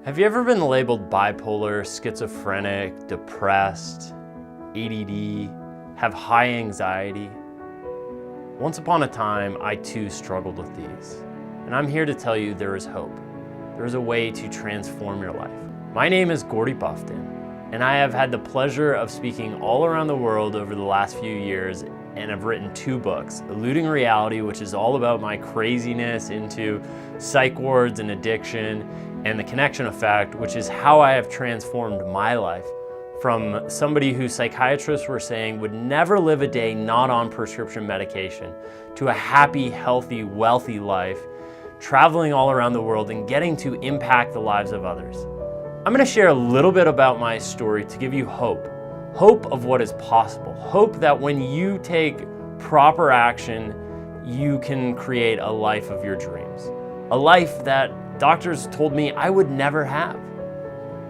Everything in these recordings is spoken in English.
Have you ever been labeled bipolar, schizophrenic, depressed, ADD, have high anxiety? Once upon a time, I too struggled with these. And I'm here to tell you there is hope. There is a way to transform your life. My name is Bufton, and I have had the pleasure of speaking all around the world over the last few years, and I've written 2 books, Eluding Reality, which is all about my craziness into psych wards and addiction, and The Connection Effect, which is how I have transformed my life from somebody who psychiatrists were saying would never live a day not on prescription medication to a happy, healthy, wealthy life, traveling all around the world and getting to impact the lives of others. I'm going to share a little bit about my story to give you hope. Hope of what is possible. Hope that when you take proper action, you can create a life of your dreams. A life that doctors told me I would never have.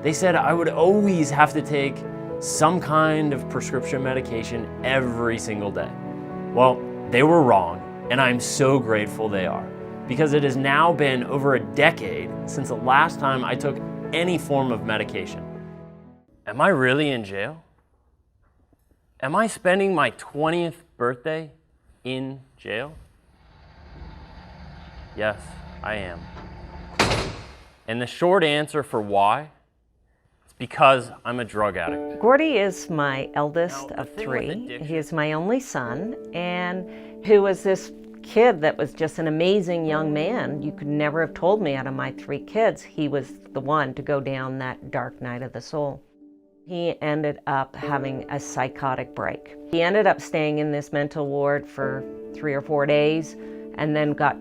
They said I would always have to take some kind of prescription medication every single day. Well, they were wrong, and I'm so grateful they are, because it has now been over a decade since the last time I took any form of medication. Am I really in jail? Am I spending my 20th birthday in jail? Yes, I am. And the short answer for why is because I'm a drug addict. Gordy is my eldest of 3. He is my only son, and who was this kid that was just an amazing young man. You could never have told me out of my 3 kids, he was the one to go down that dark night of the soul. He ended up having a psychotic break. He ended up staying in this mental ward for 3 or 4 days and then got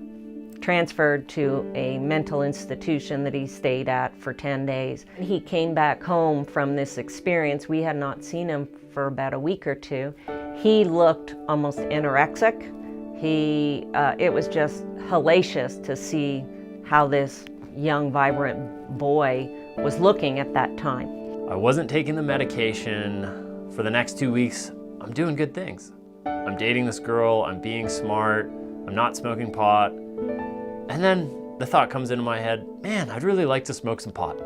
transferred to a mental institution that he stayed at for 10 days. He came back home from this experience. We had not seen him for about a week or 2. He looked almost anorexic. It was just hellacious to see how this young, vibrant boy was looking at that time. I wasn't taking the medication. For the next 2 weeks, I'm doing good things. I'm dating this girl, I'm being smart, I'm not smoking pot. And then the thought comes into my head, man, I'd really like to smoke some pot.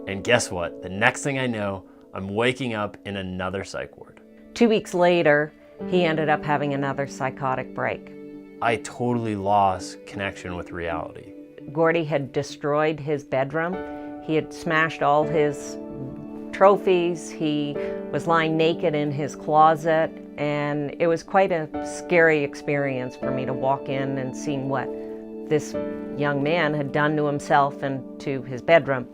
And guess what? The next thing I know, I'm waking up in another psych ward. 2 weeks later, he ended up having another psychotic break. I totally lost connection with reality. Gordy had destroyed his bedroom. He had smashed all his trophies. He was lying naked in his closet, and it was quite a scary experience for me to walk in and see what this young man had done to himself and to his bedroom.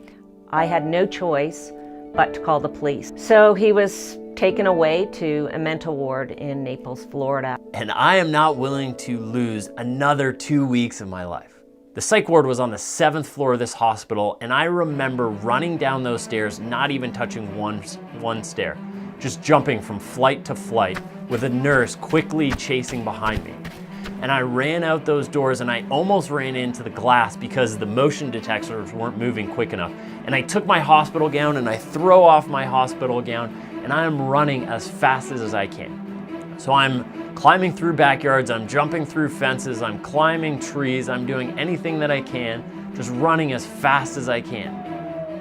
I had no choice but to call the police. So he was taken away to a mental ward in Naples, Florida. And I am not willing to lose another 2 weeks of my life. The psych ward was on the 7th floor of this hospital, and I remember running down those stairs, not even touching one stair, just jumping from flight to flight with a nurse quickly chasing behind me. And I ran out those doors and I almost ran into the glass because the motion detectors weren't moving quick enough. And I took my hospital gown and I throw off my hospital gown and I'm running as fast as I can. So I'm climbing through backyards, I'm jumping through fences, I'm climbing trees, I'm doing anything that I can, just running as fast as I can.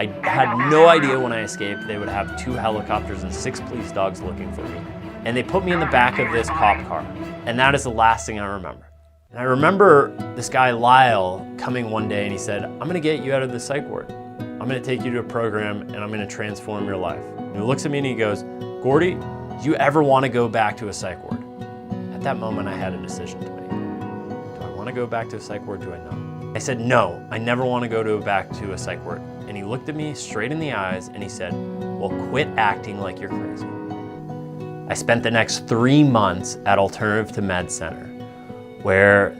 I had no idea when I escaped they would have 2 helicopters and 6 police dogs looking for me. And they put me in the back of this cop car. And that is the last thing I remember. And I remember this guy, Lyle, coming one day and he said, I'm gonna get you out of the psych ward. I'm gonna take you to a program and I'm gonna transform your life. And he looks at me and he goes, Gordy, do you ever wanna go back to a psych ward? At that moment, I had a decision to make. Do I wanna go back to a psych ward, do I not? I said, no, I never wanna go back to a psych ward. And he looked at me straight in the eyes and he said, well, quit acting like you're crazy. I spent the next 3 months at Alternative to Med Center, where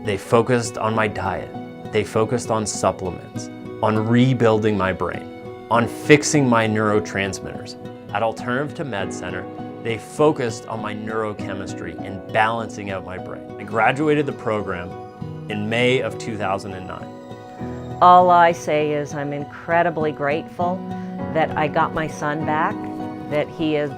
they focused on my diet, they focused on supplements, on rebuilding my brain, on fixing my neurotransmitters. At Alternative to Med Center, they focused on my neurochemistry and balancing out my brain. I graduated the program in May of 2009. All I say is I'm incredibly grateful that I got my son back, that he has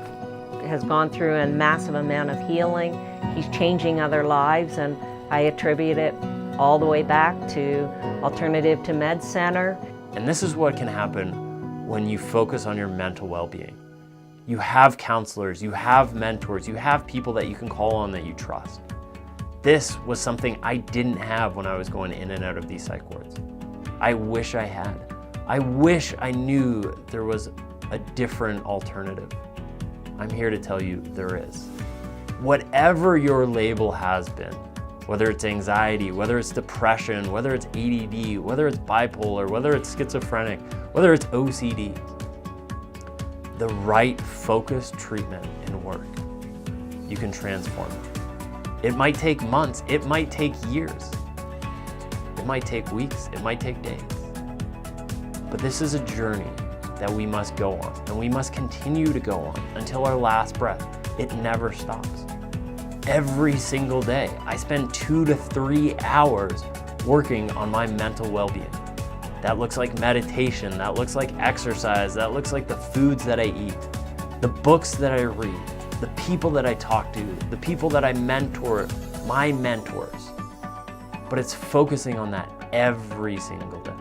gone through a massive amount of healing. He's changing other lives, and I attribute it all the way back to Alternative to Med Center. And this is what can happen when you focus on your mental well-being. You have counselors, you have mentors, you have people that you can call on that you trust. This was something I didn't have when I was going in and out of these psych wards. I wish I had. I wish I knew there was a different alternative. I'm here to tell you there is. Whatever your label has been, whether it's anxiety, whether it's depression, whether it's ADD, whether it's bipolar, whether it's schizophrenic, whether it's OCD, the right focused treatment and work, you can transform it. It might take months, it might take years, it might take weeks, it might take days. But this is a journey that we must go on, and we must continue to go on until our last breath. It never stops. Every single day, I spend 2 to 3 hours working on my mental well-being. That looks like meditation, that looks like exercise, that looks like the foods that I eat, the books that I read, the people that I talk to, the people that I mentor, my mentors. But it's focusing on that every single day.